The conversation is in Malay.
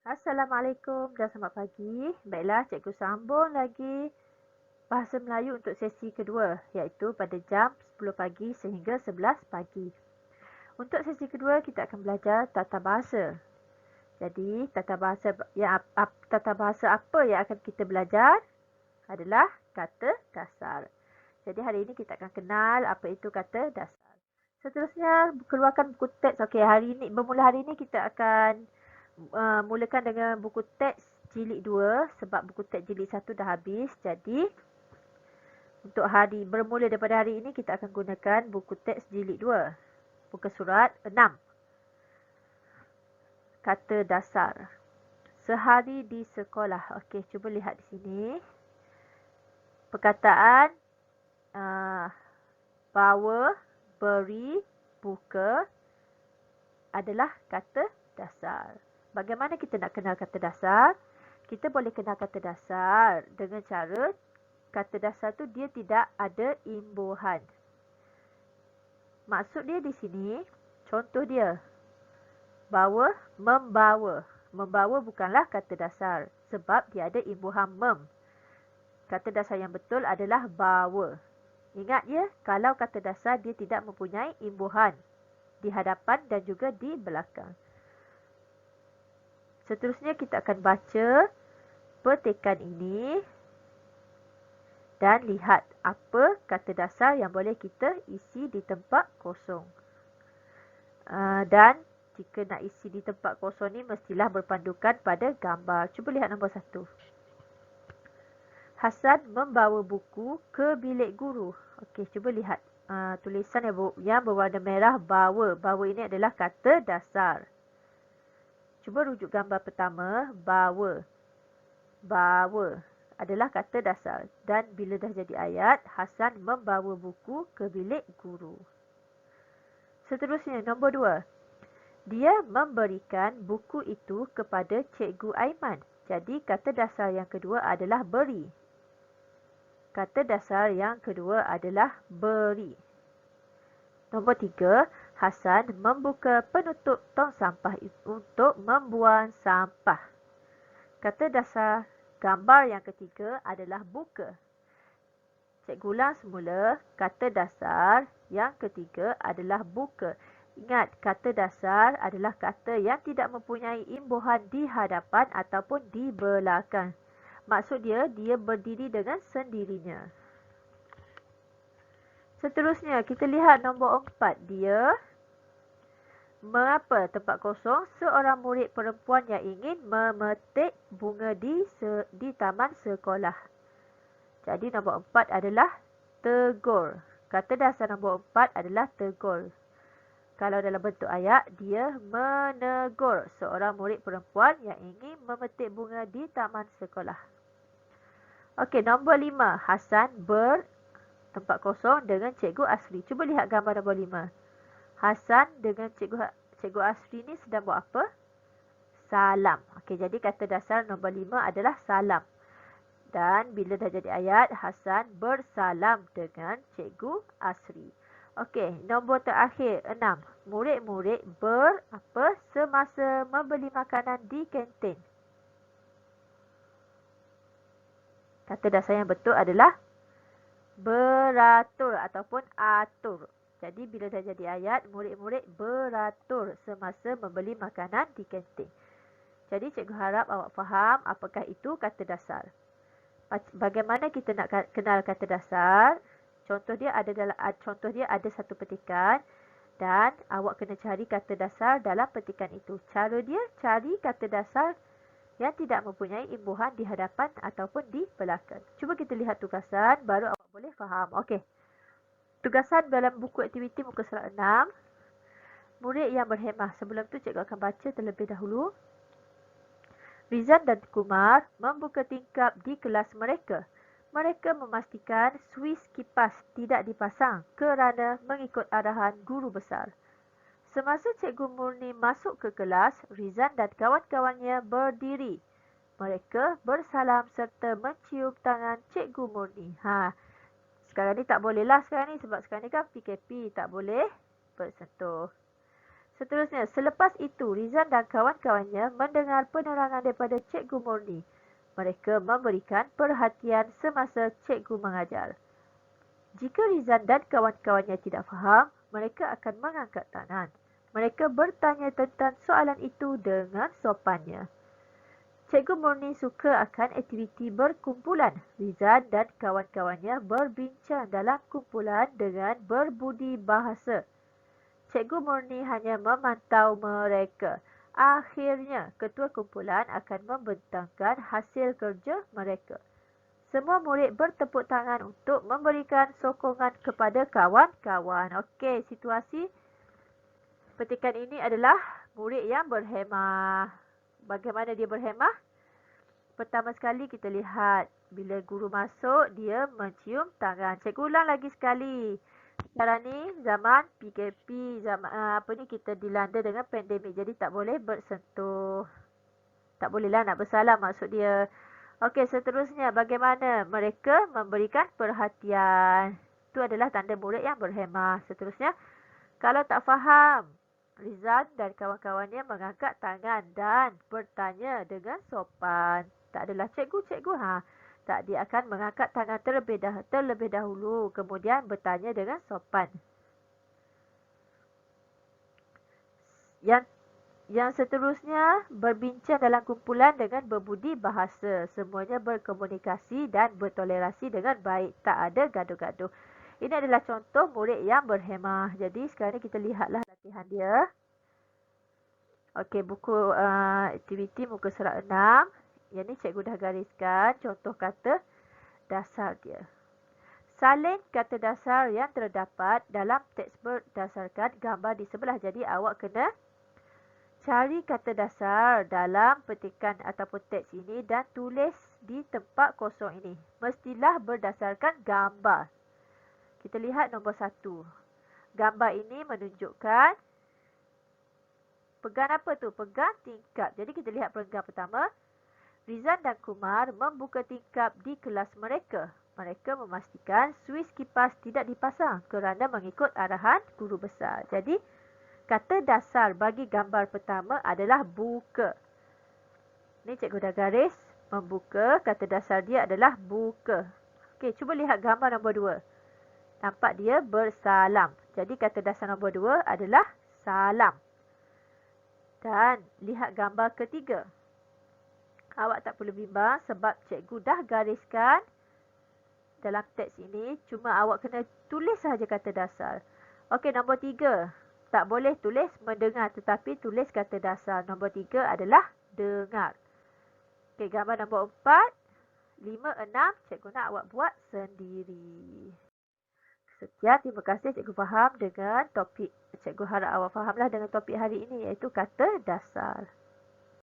Assalamualaikum dan selamat pagi. Baiklah, cikgu sambung lagi bahasa Melayu untuk sesi kedua, iaitu pada jam 10 pagi sehingga 11 pagi. Untuk sesi kedua, kita akan belajar tata bahasa. Jadi, tata bahasa apa yang akan kita belajar adalah kata dasar. Jadi, hari ini kita akan kenal apa itu kata dasar. Seterusnya, keluarkan buku teks. Okey, bermula hari ini kita akan mulakan dengan buku teks jilid 2 sebab buku teks jilid 1 dah habis. Jadi untuk bermula daripada hari ini kita akan gunakan buku teks jilid 2. Muka surat 6. Kata dasar. Sehari di sekolah. Okey, cuba lihat di sini. Perkataan bawa, beri, buka adalah kata dasar. Bagaimana kita nak kenal kata dasar? Kita boleh kenal kata dasar dengan cara kata dasar tu dia tidak ada imbuhan. Maksud dia di sini, contoh dia, bawa, membawa. Membawa bukanlah kata dasar sebab dia ada imbuhan mem. Kata dasar yang betul adalah bawa. Ingat ya, kalau kata dasar dia tidak mempunyai imbuhan di hadapan dan juga di belakang. Seterusnya kita akan baca petikan ini dan lihat apa kata dasar yang boleh kita isi di tempat kosong. Dan jika nak isi di tempat kosong ni mestilah berpandukan pada gambar. Cuba lihat nombor 1. Hasan membawa buku ke bilik guru. Okey, cuba lihat tulisan yang berwarna merah bawa. Bawa ini adalah kata dasar. Cuba rujuk gambar pertama, bawa. Bawa adalah kata dasar. Dan bila dah jadi ayat, Hasan membawa buku ke bilik guru. Seterusnya, nombor 2. Dia memberikan buku itu kepada Cikgu Aiman. Jadi, kata dasar yang kedua adalah beri. Kata dasar yang kedua adalah beri. Nombor 3. Hasan membuka penutup tong sampah untuk membuang sampah. Kata dasar gambar yang ketiga adalah buka. Cikgu ulang semula, kata dasar yang ketiga adalah buka. Ingat, kata dasar adalah kata yang tidak mempunyai imbuhan di hadapan ataupun di belakang. Maksud dia berdiri dengan sendirinya. Seterusnya, kita lihat nombor 4. Dia mengapa tempat kosong seorang murid perempuan yang ingin memetik bunga di taman sekolah. Jadi nombor 4 adalah tegur. Kata dasar nombor 4 adalah tegur. Kalau dalam bentuk ayat, dia menegur seorang murid perempuan yang ingin memetik bunga di taman sekolah. Okey, nombor 5. Hasan tempat kosong dengan Cikgu Asri. Cuba lihat gambar nombor 5. Hasan dengan Cikgu Asri ni sedang buat apa? Salam. Okey, jadi kata dasar nombor 5 adalah salam. Dan bila dah jadi ayat, Hasan bersalam dengan Cikgu Asri. Okey, nombor terakhir 6. Murid-murid berapa semasa membeli makanan di kantin. Kata dasar yang betul adalah beratur ataupun atur. Jadi bila dah jadi ayat, murid-murid beratur semasa membeli makanan di kantin. Jadi cikgu harap awak faham apakah itu kata dasar. Bagaimana kita nak kenal kata dasar? Contoh dia ada satu petikan dan awak kena cari kata dasar dalam petikan itu. Cara dia, cari kata dasar yang tidak mempunyai imbuhan di hadapan ataupun di belakang. Cuba kita lihat tugasan baru awak boleh faham. Okey. Tugasan dalam buku aktiviti muka surat 6. Murid yang berhemah. Sebelum tu cikgu akan baca terlebih dahulu. Rizan dan Kumar membuka tingkap di kelas mereka. Mereka memastikan suis kipas tidak dipasang kerana mengikut arahan guru besar. Semasa Cikgu Murni masuk ke kelas, Rizan dan kawan-kawannya berdiri. Mereka bersalam serta mencium tangan Cikgu Murni. Sekarang ni tak bolehlah sekarang ni sebab sekarang ni kan PKP, tak boleh bersentuh. Seterusnya, selepas itu Rizan dan kawan-kawannya mendengar penerangan daripada Cikgu Murni. Mereka memberikan perhatian semasa cikgu mengajar. Jika Rizan dan kawan-kawannya tidak faham, mereka akan mengangkat tangan. Mereka bertanya tentang soalan itu dengan sopannya. Cikgu Murni suka akan aktiviti berkumpulan. Rizan dan kawan-kawannya berbincang dalam kumpulan dengan berbudi bahasa. Cikgu Murni hanya memantau mereka. Akhirnya, ketua kumpulan akan membentangkan hasil kerja mereka. Semua murid bertepuk tangan untuk memberikan sokongan kepada kawan-kawan. Okey, situasi petikan ini adalah murid yang berhemah. Bagaimana dia berhemah? Pertama sekali kita lihat bila guru masuk, dia mencium tangan. Cikgu ulang lagi sekali. Sekarang ni zaman PKP, zaman kita dilanda dengan pandemik. Jadi tak boleh bersentuh. Tak bolehlah nak bersalam maksud dia. Okey, seterusnya bagaimana mereka memberikan perhatian. Itu adalah tanda murid yang berhemah. Seterusnya, kalau tak faham, Rizan dan kawan-kawannya mengangkat tangan dan bertanya dengan sopan. Tak adalah cikgu. Tak, dia akan mengangkat tangan terlebih dahulu, kemudian bertanya dengan sopan. Yang seterusnya, berbincang dalam kumpulan dengan berbudi bahasa. Semuanya berkomunikasi dan bertolerasi dengan baik. Tak ada gaduh-gaduh. Ini adalah contoh murid yang berhemah. Jadi sekarang kita lihatlah latihan dia. Okey, buku aktiviti muka surat 6. Yang ni cikgu dah gariskan contoh kata dasar dia. Salin kata dasar yang terdapat dalam teks berdasarkan gambar di sebelah. Jadi awak kena cari kata dasar dalam petikan ataupun teks ini dan tulis di tempat kosong ini. Mestilah berdasarkan gambar. Kita lihat nombor 1. Gambar ini menunjukkan pegang apa tu? Pegang tingkap. Jadi kita lihat pegang pertama. Rizan dan Kumar membuka tingkap di kelas mereka. Mereka memastikan suis kipas tidak dipasang kerana mengikut arahan guru besar. Jadi, kata dasar bagi gambar pertama adalah buka. Ni cikgu dah garis. Membuka, kata dasar dia adalah buka. Okey, cuba lihat gambar nombor 2. Nampak dia bersalam. Jadi, kata dasar nombor 2 adalah salam. Dan lihat gambar ketiga. Awak tak perlu bimbang sebab cikgu dah gariskan dalam teks ini. Cuma awak kena tulis sahaja kata dasar. Okey, nombor 3. Tak boleh tulis mendengar tetapi tulis kata dasar. Nombor 3 adalah dengar. Okey, gambar nombor 4. 5, 6. Cikgu nak awak buat sendiri. Sekian, terima kasih cikgu faham dengan topik. Cikgu harap awak fahamlah dengan topik hari ini iaitu kata dasar.